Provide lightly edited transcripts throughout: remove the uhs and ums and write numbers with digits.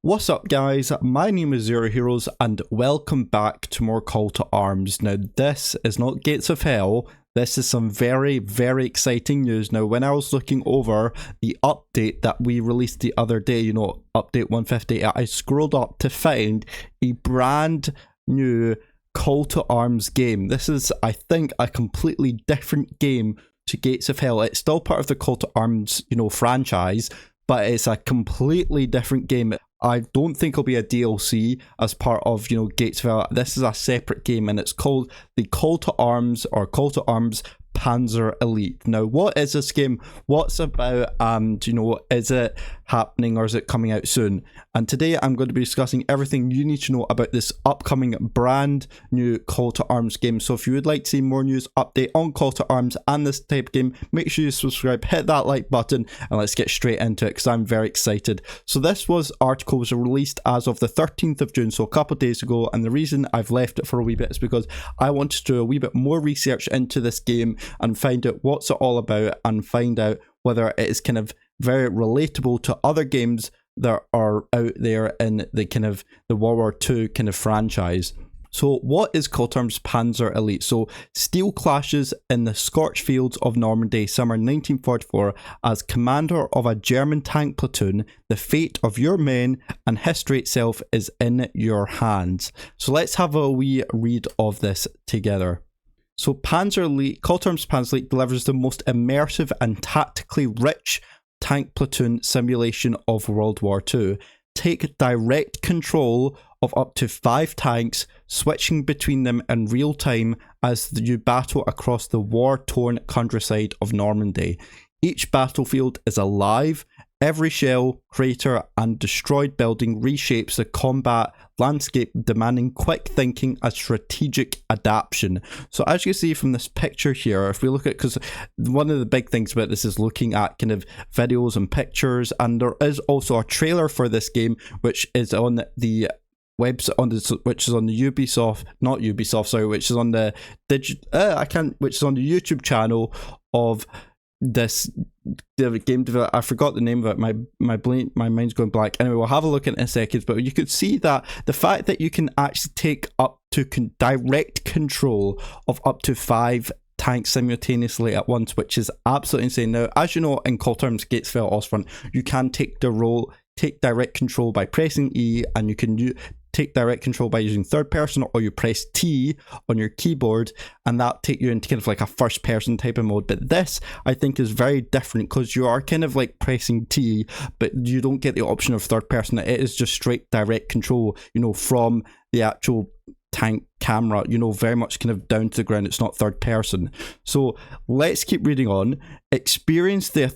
What's up guys, my name is Zero Heroes and welcome back to more Call to Arms. Now this is not Gates of Hell, this is some very exciting news. Now when I was looking over the update that we released the other day, update 150, I scrolled up to find a brand new Call to Arms game. This is, I think, a completely different game to Gates of Hell. It's still part of the Call to Arms, franchise, but it's a completely different game. I don't think it'll be a DLC as part of, Gates of Hell. This is a separate game and it's called the Call to Arms or Call to Arms Panzer Elite. Now, what is this game? What's it about? And, is it happening or is it coming out soon? And today I'm going to be discussing everything you need to know about this upcoming brand new Call to Arms game. So if you would like to see more news update on Call to Arms and this type of game, make sure you subscribe, hit that like button, and let's get straight into it because I'm very excited. So this article was released as of the 13th of June, so a couple of days ago, and the reason I've left it for a wee bit is because I wanted to do a wee bit more research into this game and find out what's it all about and find out whether it is kind of very relatable to other games that are out there in the kind of the World War II kind of franchise. So what is Call to Arms Panzer Elite? So steel clashes in the scorched fields of Normandy, summer 1944, as commander of a German tank platoon. The fate of your men and history itself is in your hands. So let's have a wee read of this together. So Panzer Elite, Call to Arms Panzer Elite delivers the most immersive and tactically rich tank platoon simulation of World War II. Take direct control of up to 5 tanks, switching between them in real time as you battle across the war-torn countryside of Normandy. Each battlefield is alive. Every shell, crater, and destroyed building reshapes the combat landscape, demanding quick thinking and strategic adaptation. So as you see from this picture here, if we look at, because one of the big things about this is looking at kind of videos and pictures, and there is also a trailer for this game, which is on the website, which is on the Ubisoft, not Ubisoft, sorry, which is on the which is on the YouTube channel of this game developer. I forgot the name of it. My mind's going blank. Anyway, we'll have a look in a second. But you could see that the fact that you can actually take up to direct control of up to 5 tanks simultaneously at once, which is absolutely insane. Now, as you know, in Call to Arms Gates of Hell Ostfront, you can take direct control by pressing E, and you can take direct control by using third person, or you press T on your keyboard and that take you into kind of like a first person type of mode. But this I think is very different because you are kind of like pressing T, but you don't get the option of third person. It is just straight direct control, from the actual tank camera, very much kind of down to the ground. It's not third person. So let's keep reading on. Experience the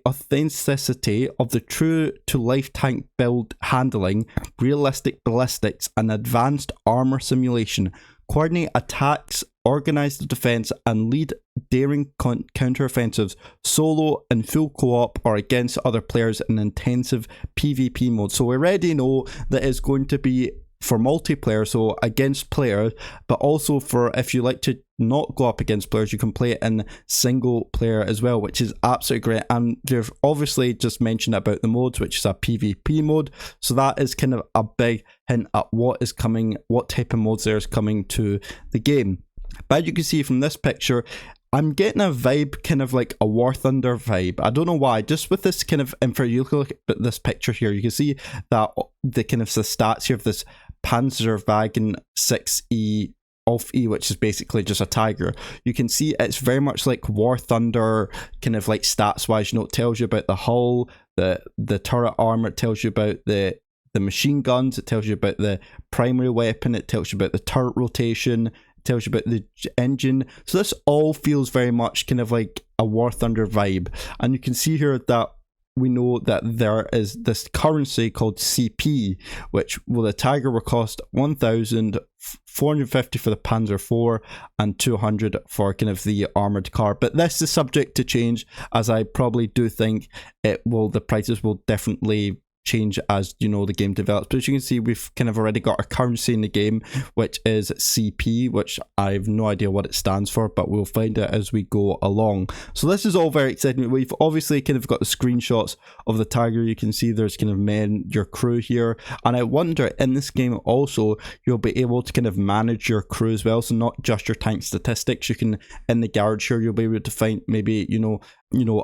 authenticity of the true-to-life tank build handling, realistic ballistics, and advanced armor simulation. Coordinate attacks, organize the defense, and lead daring counter-offensives solo and full co-op or against other players in intensive PvP mode. So we already know that it's going to be for multiplayer, so against players, but also for if you like to not go up against players, you can play it in single player as well, which is absolutely great. And they've obviously just mentioned about the modes, which is a PvP mode, so that is kind of a big hint at what is coming, what type of modes there is coming to the game. But you can see from this picture, I'm getting a vibe, kind of like a War Thunder vibe. I don't know why. Just with this kind of info, you look at this picture here, you can see that the kind of the stats here of this Panzerwagen 6E Off E, which is basically just a tiger. You can see it's very much like War Thunder, kind of like stats wise. It tells you about the hull, the turret armor. It tells you about the machine guns. It tells you about the primary weapon. It tells you about the turret rotation. Tells you about the engine. So this all feels very much kind of like a War Thunder vibe. And you can see here that we know that there is this currency called CP, which the Tiger will cost 1,450 for the Panzer IV and 200 for kind of the armored car. But this is subject to change, as I probably do think the prices will definitely change as, you know, the game develops. But as you can see, we've kind of already got our currency in the game, which is CP, which I have no idea what it stands for, but we'll find out as we go along. So this is all very exciting. We've obviously kind of got the screenshots of the Tiger. You can see there's kind of men, your crew here, and I wonder in this game also you'll be able to kind of manage your crew as well, so not just your tank statistics. You can, in the garage here, you'll be able to find maybe, you know,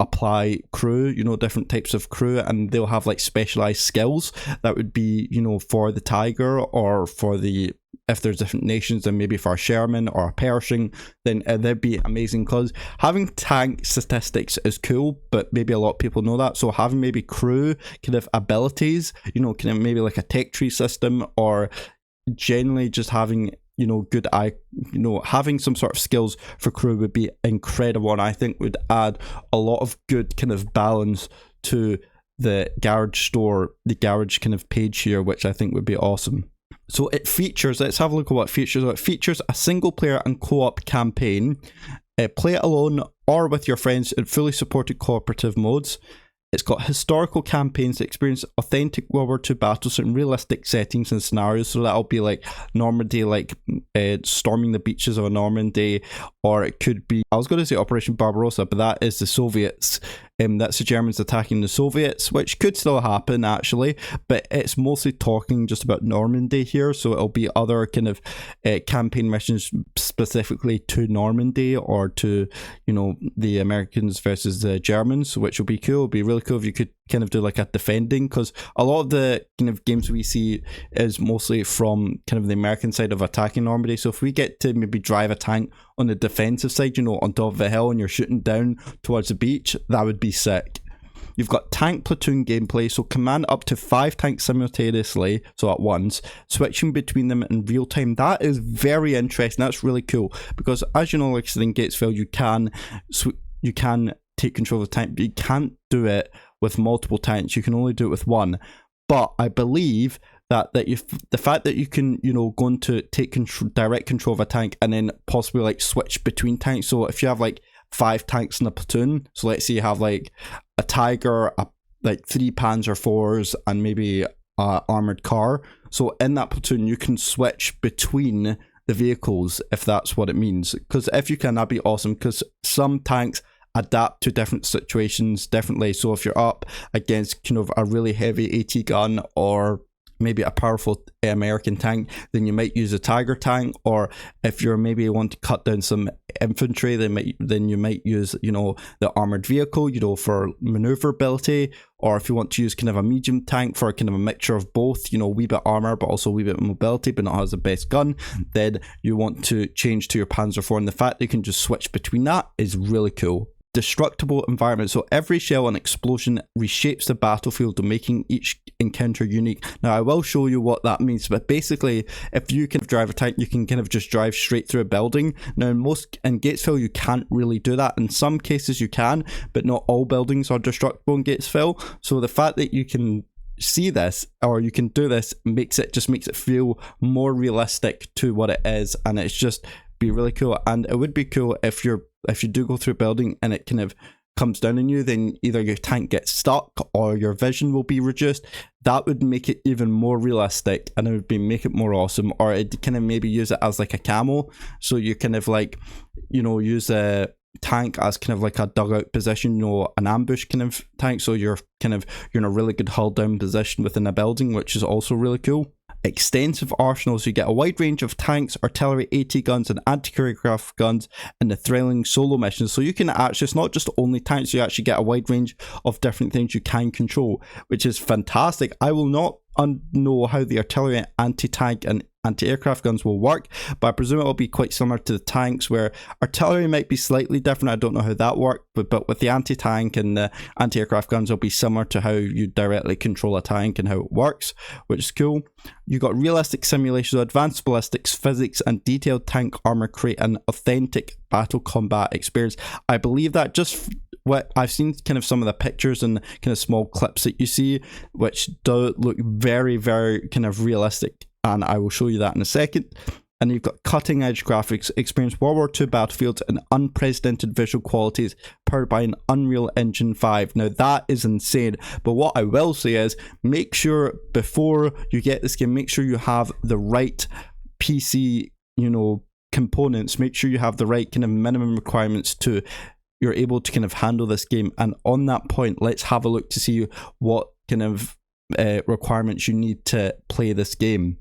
apply crew, you know, different types of crew, and they'll have like specialized skills that would be, you know, for the Tiger, or for the, if there's different nations, then maybe for a Sherman or a Pershing, then that'd be amazing. Because having tank statistics is cool, but maybe a lot of people know that. So having maybe crew kind of abilities, you know, kind of maybe like a tech tree system, or generally just having, you know, good eye, you know, having some sort of skills for crew would be incredible, and I think would add a lot of good kind of balance to the garage store, the garage kind of page here, which I think would be awesome. So it features, let's have a look at what it features. It features a single player and co-op campaign, play it alone or with your friends in fully supported cooperative modes. It's got historical campaigns that experience authentic World War II battles in realistic settings and scenarios. So that'll be like Normandy, like storming the beaches of Normandy, or it could be, I was going to say Operation Barbarossa, but that is the Soviets. That's the Germans attacking the Soviets, which could still happen actually, but it's mostly talking just about Normandy here. So it'll be other kind of campaign missions specifically to Normandy, or to, you know, the Americans versus the Germans, which will be cool. It'll be really cool if you could kind of do like a defending, because a lot of the kind of games we see is mostly from kind of the American side of attacking Normandy. So if we get to maybe drive a tank on the defensive side, you know, on top of a hill, and you're shooting down towards the beach, that would be sick. You've got tank platoon gameplay, so command up to 5 tanks simultaneously, so at once, switching between them in real time. That is very interesting. That's really cool, because as you know, like in Gatesville, you can take control of the tank, but you can't do it with multiple tanks. You can only do it with one. But I believe that the fact that you can, you know, go into take direct control of a tank and then possibly like switch between tanks. So if you have like 5 tanks in a platoon, so let's say you have like a Tiger, like 3 Panzer IVs, and maybe a armored car. So in that platoon, you can switch between the vehicles, if that's what it means. Because if you can, that'd be awesome, because some tanks adapt to different situations differently. So if you're up against kind of a really heavy AT gun, or maybe a powerful American tank, then you might use a Tiger tank. Or if you're maybe want to cut down some infantry, then you might use, you know, the armored vehicle, you know, for maneuverability. Or if you want to use kind of a medium tank for kind of a mixture of both, you know, a wee bit armor but also a wee bit mobility, but not has the best gun, then you want to change to your Panzer IV. And the fact that you can just switch between that is really cool. Destructible environment, so every shell and explosion reshapes the battlefield, making each encounter unique. Now I will show you what that means, but basically if you can drive a tank, you can kind of just drive straight through a building. Now in Gatesville you can't really do that. In some cases you can, but not all buildings are destructible in Gatesville. So the fact that you can see this, or you can do this, makes it feel more realistic to what it is, and it's just be really cool. And it would be cool if you do go through a building and it kind of comes down on you, then either your tank gets stuck or your vision will be reduced. That would make it even more realistic, and it would make it more awesome. Or it kind of maybe use it as like a camo, so you kind of like, you know, use a tank as kind of like a dugout position, you know, an ambush kind of tank, so you're in a really good hull down position within a building, which is also really cool. Extensive arsenals, you get a wide range of tanks, artillery, AT guns and anti-aircraft guns in the thrilling solo missions. So you can actually, it's not just only tanks, you actually get a wide range of different things you can control, which is fantastic. I will not know how the artillery, anti-tank and anti-aircraft guns will work, but I presume it will be quite similar to the tanks, where artillery might be slightly different. I don't know how that worked, but with the anti-tank and the anti-aircraft guns, it'll be similar to how you directly control a tank and how it works, which is cool. You got realistic simulations of advanced ballistics, physics and detailed tank armor create an authentic battle combat experience. I believe that just what I've seen, kind of some of the pictures and kind of small clips that you see, which do look very, very kind of realistic, and I will show you that in a second. and you've got cutting edge graphics, experience World War II battlefields and unprecedented visual qualities powered by an Unreal Engine 5. Now that is insane, but what I will say is make sure before you get this game, make sure you have the right PC, you know, components. Make sure you have the right kind of minimum requirements to you're able to kind of handle this game. And on that point, let's have a look to see what kind of requirements you need to play this game.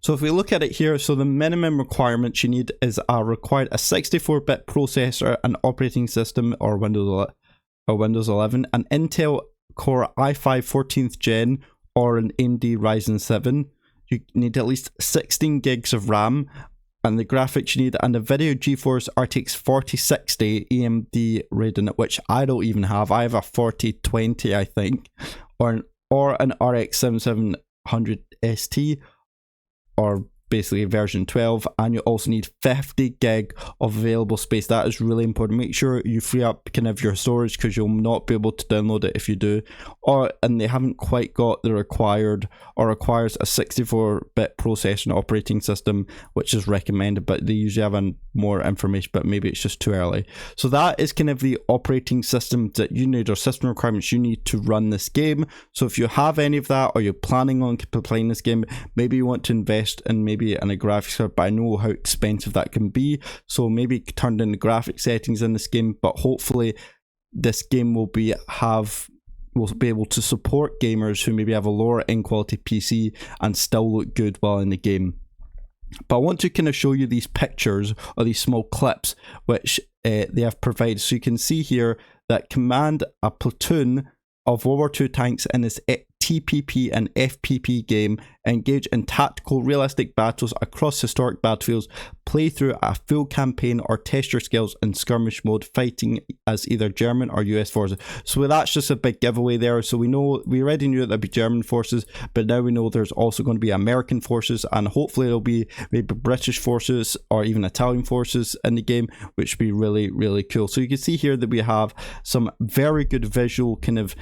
So if we look at it here, so the minimum requirements you need is a 64-bit processor, an operating system or Windows 11, an Intel Core i5 14th gen or an AMD Ryzen 7. You need at least 16 gigs of RAM, and the graphics you need, and the video GeForce RTX 4060 AMD Radeon, which I don't even have. I have a 4020, I think, or an RX 7700 ST, or basically version 12, and you also need 50 gig of available space. That is really important. Make sure you free up kind of your storage, because you'll not be able to download it if you do, and they haven't quite got the required, or requires a 64-bit processor and operating system, which is recommended, but they usually have more information, but maybe it's just too early. So that is kind of the operating system that you need, or system requirements you need to run this game. So if you have any of that, or you're planning on playing this game, maybe you want to invest in maybe in a graphics card, but I know how expensive that can be, so maybe turn down the graphic settings in this game. But hopefully this game will be able to support gamers who maybe have a lower end quality PC and still look good while in the game. But I want to kind of show you these pictures, or these small clips which they have provided. So you can see here that command a platoon of World War II tanks in this TPP and FPP game, engage in tactical realistic battles across historic battlefields, play through a full campaign or test your skills in skirmish mode, fighting as either German or US forces. So that's just a big giveaway there. So we already knew that there'd be German forces, but now we know there's also going to be American forces, and hopefully there'll be maybe British forces or even Italian forces in the game, which would be really, really cool. So you can see here that we have some very good visual kind of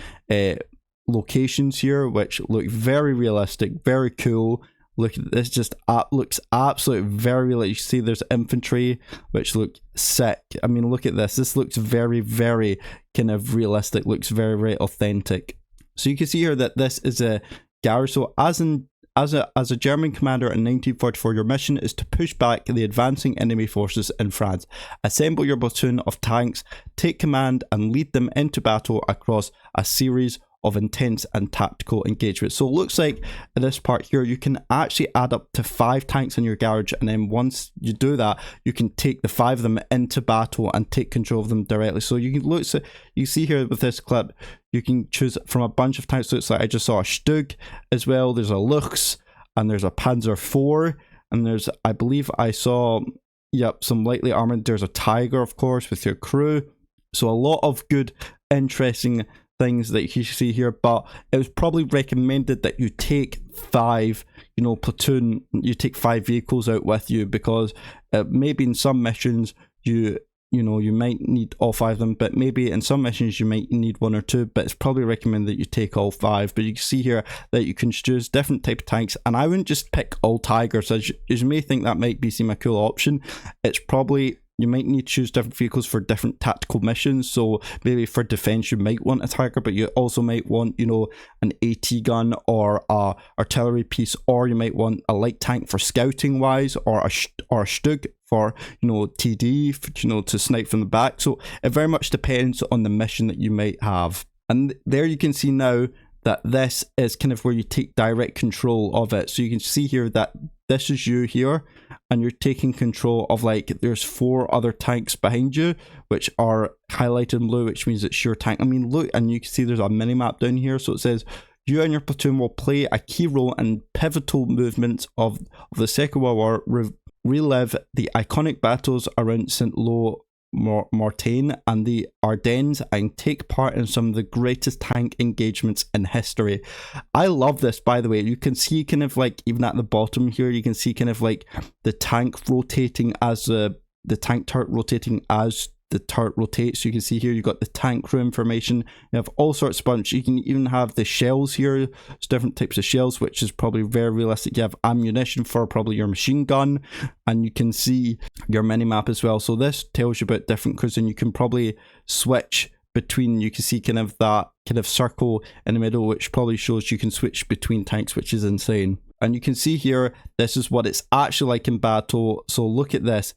locations here, which look very realistic, very cool. Look at this, just looks absolutely very realistic. You see there's infantry, which look sick. I mean, look at this looks very, very kind of realistic, looks very, very authentic. So you can see here that this is a garrison. So as a German commander in 1944, your mission is to push back the advancing enemy forces in France. Assemble your platoon of tanks, take command and lead them into battle across a series of intense and tactical engagements. So it looks like in this part here, you can actually add up to 5 tanks in your garage, and then once you do that, you can take the 5 of them into battle and take control of them directly. So you can you see here with this clip, you can choose from a bunch of tanks. So it's like I just saw a Stug as well, there's a Lux, and there's a Panzer IV, and there's, I believe I saw, yep, some lightly armored, there's a Tiger of course with your crew. So a lot of good, interesting things that you see here, but it was probably recommended that you take 5, you know, platoon, you take 5 vehicles out with you, because maybe in some missions you might need all 5 of them, but maybe in some missions you might need 1 or 2, but it's probably recommended that you take all 5. But you can see here that you can choose different type of tanks, and I wouldn't just pick all Tigers, as you may think that might seem a cool option. It's probably, you might need to choose different vehicles for different tactical missions. So maybe for defense you might want a Tiger, but you also might want, you know, an AT gun or a artillery piece, or you might want a light tank for scouting wise, or a Stug for, you know, TD, you know, to snipe from the back. So it very much depends on the mission that you might have. And there you can see now that this is kind of where you take direct control of it. So you can see here that this is you here, and you're taking control of, like, there's 4 other tanks behind you, which are highlighted in blue, which means it's your tank. I mean, look, and you can see there's a mini map down here. So it says you and your platoon will play a key role in pivotal movements of the Second World War, relive the iconic battles around Saint-Lô Mortagne and the Ardennes, and take part in some of the greatest tank engagements in history. I love this, by the way. You can see kind of like, even at the bottom here, you can see kind of like the tank rotating as the tank turret rotating as the turret rotates. So you can see here, you've got the tank crew information. You have all sorts of bunch. You can even have the shells here. There's different types of shells, which is probably very realistic. You have ammunition for probably your machine gun, and you can see your mini-map as well. So this tells you about different crews, and you can probably switch between, you can see kind of that kind of circle in the middle, which probably shows you can switch between tanks, which is insane. And you can see here, this is what it's actually like in battle. So look at this.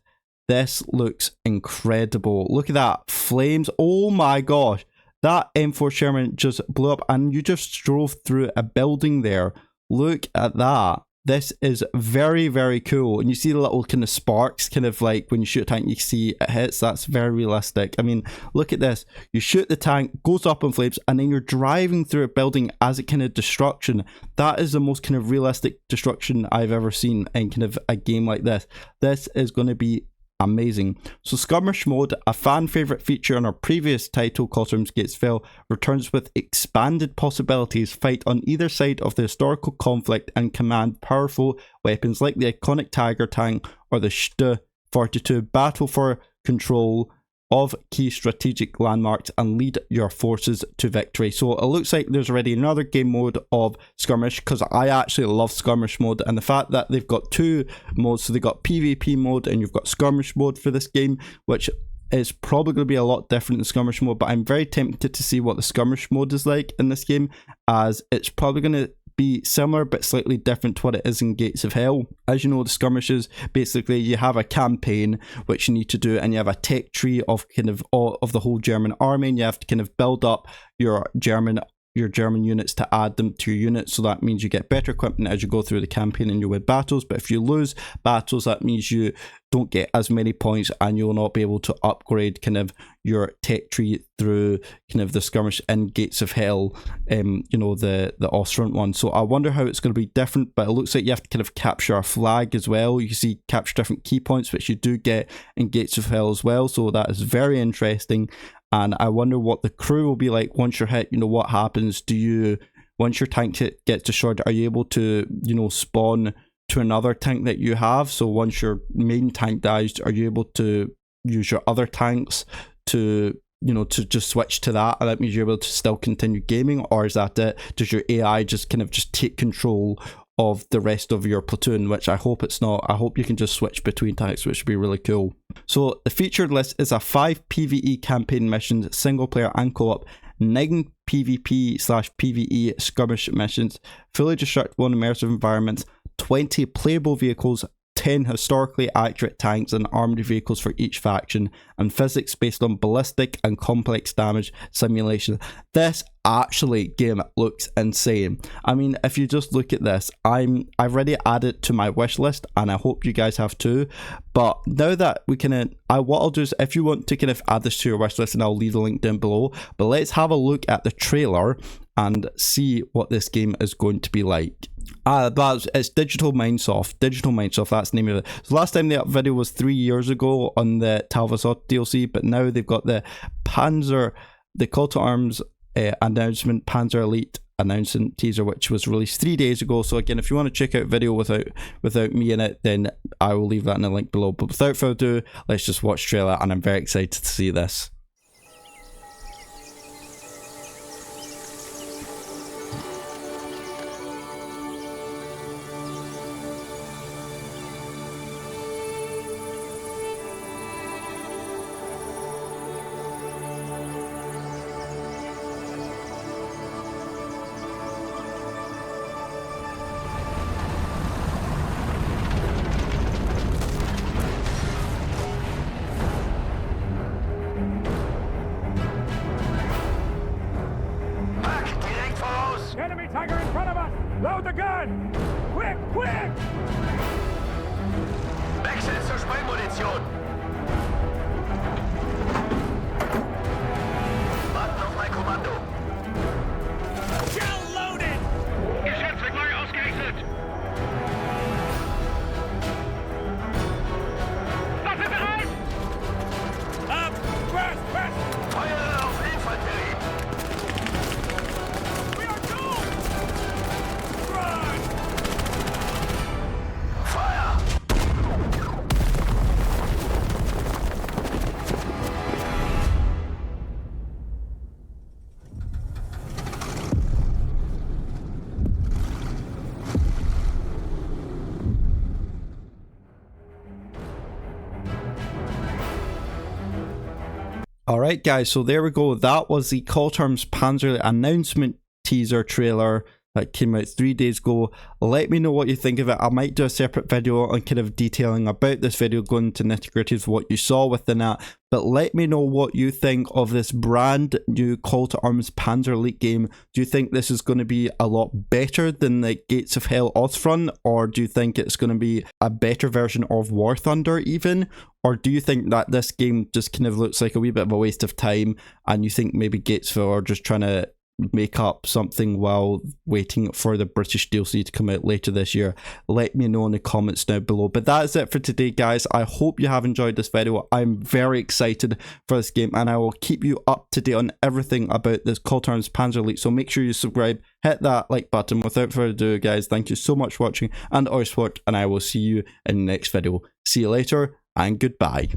This looks incredible. Look at that. Flames. Oh my gosh. That M4 Sherman just blew up, and you just drove through a building there. Look at that. This is very, very cool. And you see the little kind of sparks, kind of like when you shoot a tank, you see it hits. That's very realistic. I mean, look at this. You shoot the tank, goes up in flames, and then you're driving through a building as a kind of destruction. That is the most kind of realistic destruction I've ever seen in kind of a game like this. This is going to be amazing. So skirmish mode, a fan favorite feature on our previous title, Call to Arms Gatesville, returns with expanded possibilities. Fight on either side of the historical conflict and command powerful weapons like the iconic Tiger tank or the St-42. Battle for control of key strategic landmarks and lead your forces to victory. So it looks like there's already another game mode of skirmish, because I actually love skirmish mode, and the fact that they've got two modes, so they've got PvP mode and you've got skirmish mode for this game, which is probably going to be a lot different than skirmish mode, but I'm very tempted to see what the skirmish mode is like in this game, as it's probably going to be similar but slightly different to what it is in Gates of Hell. As you know, the skirmishes, basically you have a campaign which you need to do, and you have a tech tree of kind of all of the whole German army, and you have to kind of build up your German units to add them to your units. So that means you get better equipment as you go through the campaign and you win battles. But if you lose battles, that means you don't get as many points, and you'll not be able to upgrade kind of your tech tree through kind of the skirmish in Gates of Hell, you know, the Ostfront one. So I wonder how it's going to be different, but it looks like you have to kind of capture a flag as well. You can see capture different key points, which you do get in Gates of Hell as well. So that is very interesting. And I wonder what the crew will be like once you're hit. You know, what happens? Once your tank gets destroyed, are you able to, you know, spawn to another tank that you have? So once your main tank dies, are you able to use your other tanks to, you know, to just switch to that, and that means you're able to still continue gaming? Or is that it? Does your AI just kind of just take control of the rest of your platoon? Which I hope it's not. I hope you can just switch between tanks, which would be really cool. So the featured list is a 5 PvE campaign missions, single player and co-op, 9 PvP/PvE skirmish missions, fully destructible and immersive environments, 20 playable vehicles, 10 historically accurate tanks and armored vehicles for each faction, and physics based on ballistic and complex damage simulation. This actually game looks insane. I mean, if you just look at this, I've already added it to my wish list, and I hope you guys have too. But now that we can, what I'll do is, if you want to kind of add this to your wish list, and I'll leave the link down below, but let's have a look at the trailer and see what this game is going to be like. It's Digital Mindsoft. That's the name of it. So last time the video was 3 years ago on the Talvasot DLC, but now they've got the Panzer, the Call to Arms announcement, Panzer Elite announcement teaser, which was released 3 days ago. So again, if you want to check out a video without me in it, then I will leave that in the link below. But without further ado, let's just watch trailer, and I'm very excited to see this. Enemy Tiger in front of us! Load the gun! Quick, quick! Wechsel zur Sprengmunition! Warten auf mein Kommando! Shell loaded! Geschütz wird neu ausgerichtet! Waffe bereit! Ab! West! Feuer auf Infanterie! Alright guys, so there we go. That was the Call to Arms Panzer announcement teaser trailer that came out 3 days ago. Let me know what you think of it. I might do a separate video on kind of detailing about this video, going into nitty-gritty of what you saw within that. But let me know what you think of this brand new Call to Arms Panzer Elite game. Do you think this is going to be a lot better than the Gates of Hell Ostfront? Or do you think it's going to be a better version of War Thunder even? Or do you think that this game just kind of looks like a wee bit of a waste of time, and you think maybe Gates of Hell are just trying to make up something while waiting for the British DLC to come out later this year? Let me know in the comments down below. But that is it for today, guys. I hope you have enjoyed this video. I'm very excited for this game, and I will keep you up to date on everything about this Call to Arms Panzer Elite. So make sure you subscribe, hit that like button. Without further ado, guys, thank you so much for watching and Ostfront, and I will see you in the next video. See you later and goodbye.